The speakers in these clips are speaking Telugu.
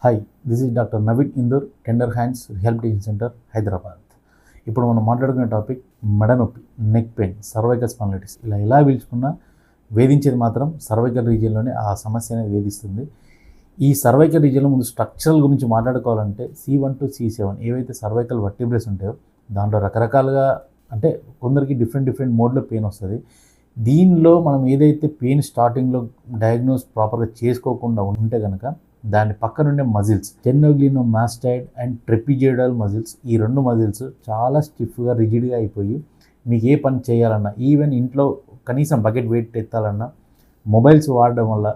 Hi, this is doctor Naveen Indur, tender hands rehabilitation centre, Hyderabad. ఇప్పుడు మనం మాట్లాడుకునే టాపిక్ మెడ నొప్పి, నెక్ పెయిన్, సర్వైకల్ స్పాండిలైటిస్. ఇలా ఎలా పిలుచుకున్నా వేధించేది మాత్రం సర్వైకల్ రీజియన్లోనే ఆ సమస్య అనేది వేధిస్తుంది. ఈ సర్వైకల్ రీజియన్లో ముందు స్ట్రక్చరల్ గురించి మాట్లాడుకోవాలంటే C1 to C7 ఏవైతే సర్వైకల్ వర్టిబ్రేస్ ఉంటాయో దాంట్లో రకరకాలుగా అంటే కొందరికి డిఫరెంట్ మోడ్లో పెయిన్ వస్తుంది. దీనిలో మనం ఏదైతే పెయిన్ స్టార్టింగ్లో డయాగ్నోస్ ప్రాపర్గా చేసుకోకుండా ఉంటే కనుక దాని పక్కనుండే మజిల్స్ స్టెనోగ్లినోమాస్టైడ్ అండ్ ట్రెపిజోయిడల్ మజిల్స్, ఈ రెండు మజిల్స్ చాలా స్టిఫ్గా రిజిడ్గా అయిపోయి మీకు ఏ పని చేయాలన్నా, ఈవెన్ ఇంట్లో కనీసం బకెట్ వెయిట్ ఎత్తాలన్నా మొబైల్స్ వాడడం వల్ల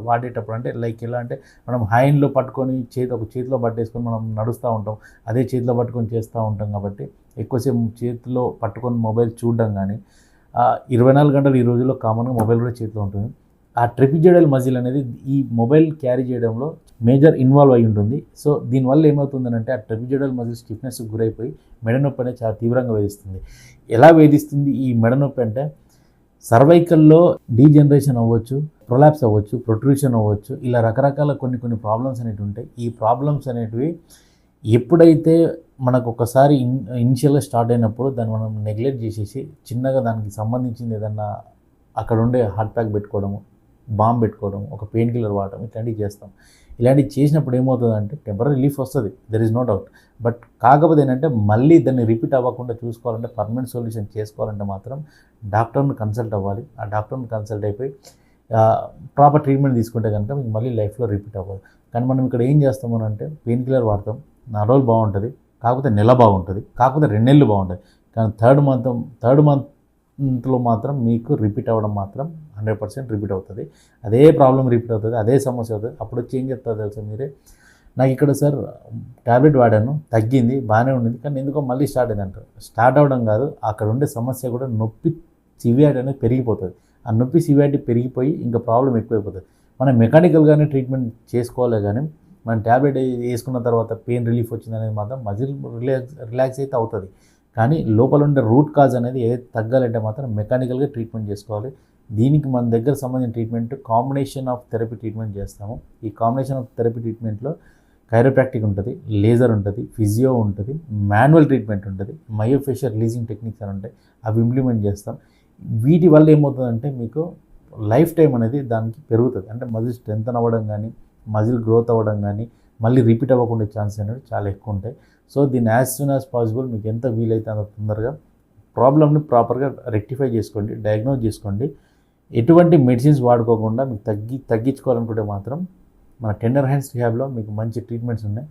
వాడేటప్పుడు అంటే లైక్ ఎలా అంటే మనం హ్యాండ్లో పట్టుకొని ఒక చేతిలో పట్టేసుకొని మనం నడుస్తూ ఉంటాం, అదే చేతిలో పట్టుకొని చేస్తూ ఉంటాం. కాబట్టి ఎక్కువసేపు చేతిలో పట్టుకొని మొబైల్ చూడడం కానీ 24 గంటలు ఈ రోజుల్లో కామన్గా మొబైల్ కూడా చేతిలో ఉంటుంది. ఆ ట్రెపిజోయిడల్ మజిల్ అనేది ఈ మొబైల్ క్యారీ చేయడంలో మేజర్ ఇన్వాల్వ్ అయి ఉంటుంది. సో దీనివల్ల ఏమవుతుందంటే ఆ ట్రెపిజోయిడల్ మజిల్ స్టిఫ్నెస్కి గురైపోయి మెడ నొప్పి అనేది చాలా తీవ్రంగా వేధిస్తుంది. ఎలా వేధిస్తుంది ఈ మెడ నొప్పి అంటే సర్వైకల్లో డీజనరేషన్ అవ్వచ్చు, ప్రొలాప్స్ అవ్వచ్చు, ప్రొట్రూషన్ అవ్వచ్చు, ఇలా రకరకాల కొన్ని ప్రాబ్లమ్స్ అనేవి ఉంటాయి. ఈ ప్రాబ్లమ్స్ అనేటివి ఎప్పుడైతే మనకు ఒకసారి ఇనిషియల్గా స్టార్ట్ అయినప్పుడు దాన్ని మనం నెగ్లెక్ట్ చేసేసి చిన్నగా దానికి సంబంధించింది ఏదన్నా అక్కడ ఉండే హార్ట్ ప్యాక్ పెట్టుకోవడము, బాంబ్ పెట్టుకోవడం, ఒక పెయిన్ కిల్లర్ వాడటం, ఇట్లాంటివి చేస్తాం. ఇలాంటివి చేసినప్పుడు ఏమవుతుందంటే టెంపరీ రిలీఫ్ వస్తుంది, there is no doubt. But కాకపోతే ఏంటంటే మళ్ళీ దాన్ని రిపీట్ అవ్వకుండా చూసుకోవాలంటే, పర్మనెంట్ సొల్యూషన్ చేసుకోవాలంటే మాత్రం డాక్టర్ని కన్సల్ట్ అవ్వాలి. ఆ డాక్టర్ని కన్సల్ట్ అయిపోయి ప్రాపర్ ట్రీట్మెంట్ తీసుకుంటే కనుక మీకు మళ్ళీ లైఫ్లో రిపీట్ అవ్వాలి. కానీ మనం ఇక్కడ ఏం చేస్తాము అంటే పెయిన్ కిల్లర్ వాడతాం, 4 రోజులు బాగుంటుంది, కాకపోతే నెల బాగుంటుంది, కాకపోతే 2 నెలలు బాగుంటుంది. కానీ థర్డ్ మంత్లో మాత్రం మీకు రిపీట్ అవ్వడం మాత్రం 100% రిపీట్ అవుతుంది. అదే ప్రాబ్లం రిపీట్ అవుతుంది, అదే సమస్య అవుతుంది. అప్పుడు వచ్చి ఏం చెప్తారు తెలుసా మీరే, నాకు ఇక్కడ సార్ ట్యాబ్లెట్ వాడాను, తగ్గింది, బాగానే ఉండింది, కానీ ఎందుకో మళ్ళీ స్టార్ట్ అయింది అంటారు. స్టార్ట్ అవ్వడం కాదు, అక్కడ ఉండే సమస్య కూడా నొప్పి సివియారిటీ అనేది పెరిగిపోతుంది. ఆ నొప్పి సివియారిటీ పెరిగిపోయి ఇంకా ప్రాబ్లం ఎక్కువైపోతుంది. మనం మెకానికల్గానే ట్రీట్మెంట్ చేసుకోవాలి, కానీ మనం ట్యాబ్లెట్ వేసుకున్న తర్వాత పెయిన్ రిలీఫ్ వచ్చింది అనేది మాత్రం మజిల్ రిలాక్స్ అయితే అవుతుంది. కానీ లోపల ఉండే రూట్ కాజ్ అనేది ఏదైతే తగ్గాలంటే మాత్రం మెకానికల్గా ట్రీట్మెంట్ చేసుకోవాలి. దీనికి మన దగ్గర సంబంధించిన treatment combination of therapy treatment చేస్తాము. ఈ కాంబినేషన్ ఆఫ్ థెరపీ ట్రీట్మెంట్లో కైరోప్రాక్టిక్ ఉంటుంది, లేజర్ ఉంటుంది, ఫిజియో ఉంటుంది, మాన్యువల్ ట్రీట్మెంట్ ఉంటుంది, మయోఫేషియల్ రిలీజింగ్ టెక్నిక్స్ అని ఉంటాయి, అవి ఇంప్లిమెంట్ చేస్తాం. వీటి వల్ల ఏమవుతుందంటే మీకు లైఫ్ టైం అనేది దానికి పెరుగుతుంది. అంటే మజిల్ స్ట్రెంథన్ అవ్వడం కానీ, మజిల్ గ్రోత్ అవ్వడం కానీ, మళ్ళీ రిపీట్ అవ్వకుండా ఛాన్సెస్ అనేవి చాలా ఎక్కువ ఉంటాయి. సో దీన్ని యాజ్ సూన్ యాజ్ పాసిబుల్ మీకు ఎంత వీలైతే అంత తొందరగా ప్రాబ్లమ్ని ప్రాపర్గా రెక్టిఫై చేసుకోండి, డయాగ్నోజ్ చేసుకోండి. ఎటువంటి మెడిసిన్స్ వాడుకోకుండా మీకు తగ్గించుకోవాలనుకుంటే మాత్రం మన టెండర్ హ్యాండ్స్ రిహాబ్లో మీకు మంచి ట్రీట్మెంట్స్ ఉన్నాయి.